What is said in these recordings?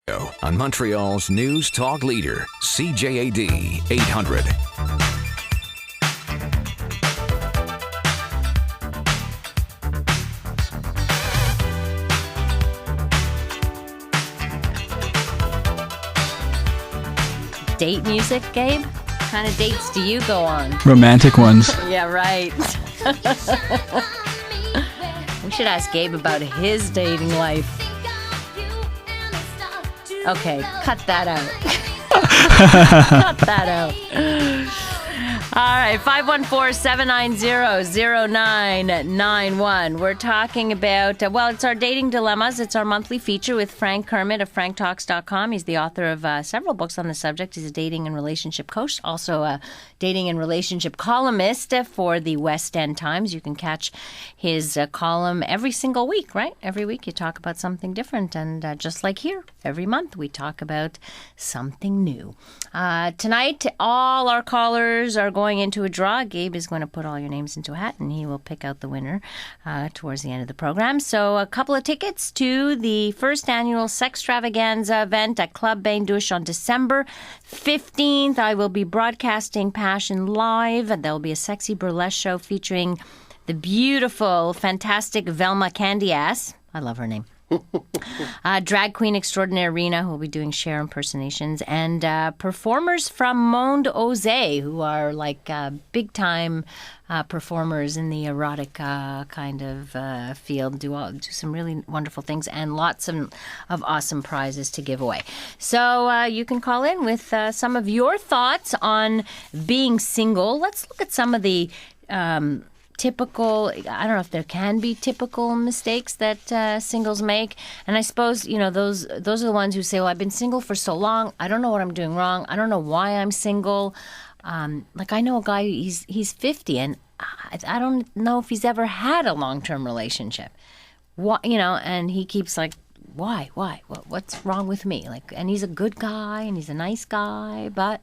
On Montreal's News Talk Leader, CJAD 800. Date music, Gabe? What kind of dates do you go on? Romantic ones. Yeah, right. We should ask Gabe about his dating life. Okay, cut that out. Cut that out. All right, 514-790-0991. We're talking about, it's our dating dilemmas. It's our monthly feature with Frank Kermit of franktalks.com. He's the author of several books on the subject. He's a dating and relationship coach, also a dating and relationship columnist for the West End Times. You can catch his column every single week, right? Every week you talk about something different. And just like here, every month we talk about something new. Tonight, all our callers are going into a draw. Gabe is going to put all your names into a hat, and he will pick out the winner towards the end of the program. So a couple of tickets to the first annual Sextravaganza event at Club Bain Douche on December 15th. I will be broadcasting Passion live, and there will be a sexy burlesque show featuring the beautiful, fantastic Velma Candy-Ass. I love her name. Drag queen extraordinaire Rena, who will be doing Cher impersonations, and performers from Monde Osé, who are like big time performers in the erotic kind of field, do some really wonderful things, and lots of awesome prizes to give away. So you can call in with some of your thoughts on being single. Let's look at some of the typical, I don't know if there can be typical mistakes that singles make. And I suppose, those are the ones who say, well, I've been single for so long. I don't know what I'm doing wrong. I don't know why I'm single. Like I know a guy, he's 50 and I don't know if he's ever had a long-term relationship. And he keeps like, why? What's wrong with me? Like, and he's a good guy and he's a nice guy, but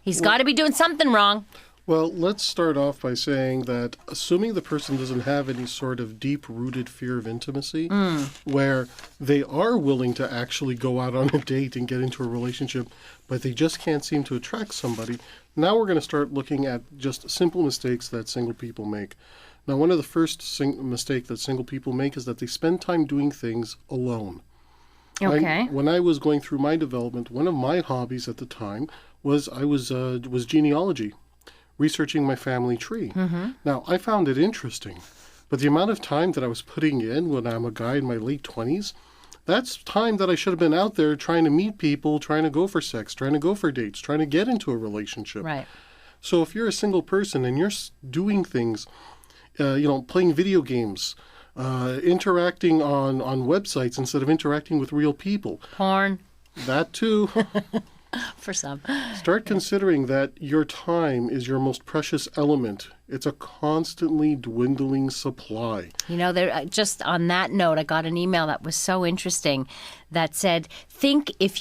he's got to be doing something wrong. Well, let's start off by saying that assuming the person doesn't have any sort of deep-rooted fear of intimacy, where they are willing to actually go out on a date and get into a relationship, but they just can't seem to attract somebody, now we're going to start looking at just simple mistakes that single people make. Now, one of the first mistakes that single people make is that they spend time doing things alone. Okay. When I was going through my development, one of my hobbies at the time was genealogy. Researching my family tree. Mm-hmm. Now, I found it interesting, but the amount of time that I was putting in when I'm a guy in my late 20s, that's time that I should have been out there trying to meet people, trying to go for sex, trying to go for dates, trying to get into a relationship. Right. So if you're a single person and you're doing things, playing video games, interacting on websites instead of interacting with real people. Porn. That too. For some. Start considering that your time is your most precious element. It's a constantly dwindling supply. Just on that note, I got an email that was so interesting that said, think if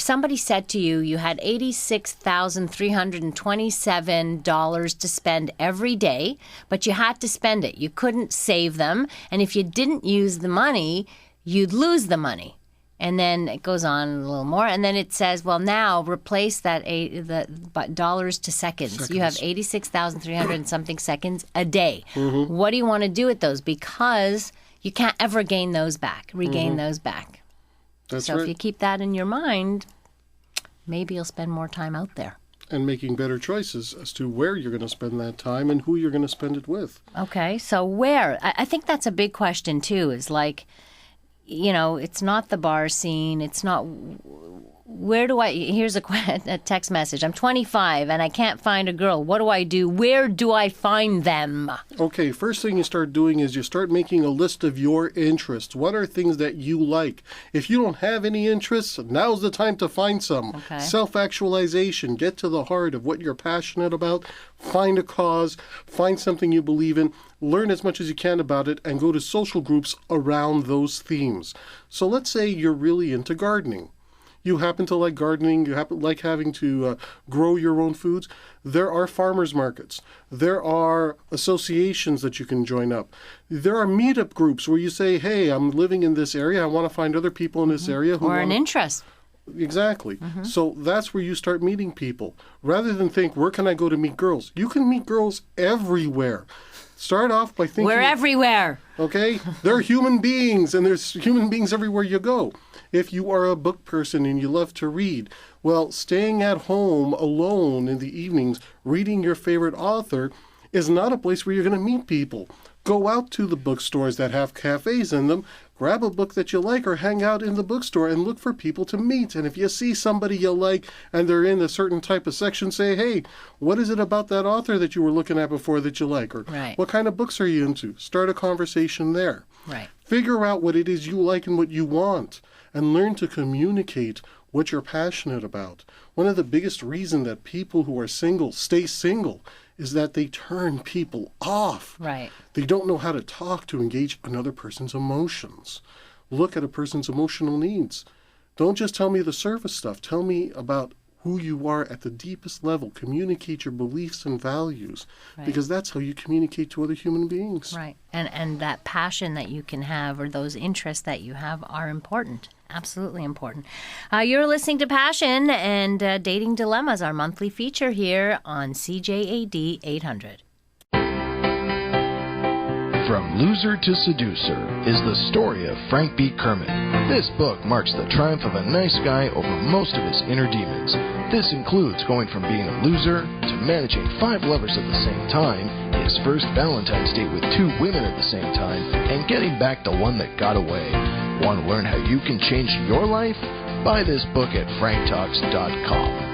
somebody said to you, you had $86,327 to spend every day, but you had to spend it. You couldn't save them. And if you didn't use the money, you'd lose the money. And then it goes on a little more. And then it says, well, now replace the dollars to seconds. You have 86,300 and something seconds a day. Mm-hmm. What do you want to do with those? Because you can't ever regain those back. That's right. If you keep that in your mind, maybe you'll spend more time out there. And making better choices as to where you're going to spend that time and who you're going to spend it with. Okay, so where? I think that's a big question, too, is like, it's not the bar scene. It's not, here's a text message. I'm 25 and I can't find a girl. What do I do? Where do I find them? Okay, first thing you start doing is you start making a list of your interests. What are things that you like? If you don't have any interests, now's the time to find some. Okay. Self-actualization. Get to the heart of what you're passionate about. Find a cause. Find something you believe in. Learn as much as you can about it and go to social groups around those themes. So let's say you're really into gardening. you happen to like gardening, you happen like having to grow your own foods, there are farmers markets. There are associations that you can join up. There are meetup groups where you say, hey, I'm living in this area. I want to find other people in this area who Or an interest. Exactly. So that's where you start meeting people. Rather than think, where can I go to meet girls? You can meet girls everywhere. Start off by thinking... We're everywhere. Okay? They're human beings, and there's human beings everywhere you go. If you are a book person and you love to read, well, staying at home alone in the evenings, reading your favorite author, is not a place where you're going to meet people. Go out to the bookstores that have cafes in them, grab a book that you like, or hang out in the bookstore and look for people to meet. And if you see somebody you like and they're in a certain type of section, say, hey, what is it about that author that you were looking at before that you like? Or what kind of books are you into? Start a conversation there. Right. Figure out what it is you like and what you want, and learn to communicate what you're passionate about. One of the biggest reasons that people who are single stay single is that they turn people off. Right. They don't know how to talk to engage another person's emotions. Look at a person's emotional needs. Don't just tell me the surface stuff. Tell me about who you are at the deepest level. Communicate your beliefs and values, because that's how you communicate to other human beings. Right. And that passion that you can have, or those interests that you have, are important. Absolutely important. You're listening to Passion and Dating Dilemmas, our monthly feature here on CJAD 800. From Loser to Seducer is the story of Frank B. Kermit. This book marks the triumph of a nice guy over most of his inner demons. This includes going from being a loser to managing 5 lovers at the same time, his first Valentine's date with 2 women at the same time, and getting back the one that got away. Want to learn how you can change your life? Buy this book at franktalks.com.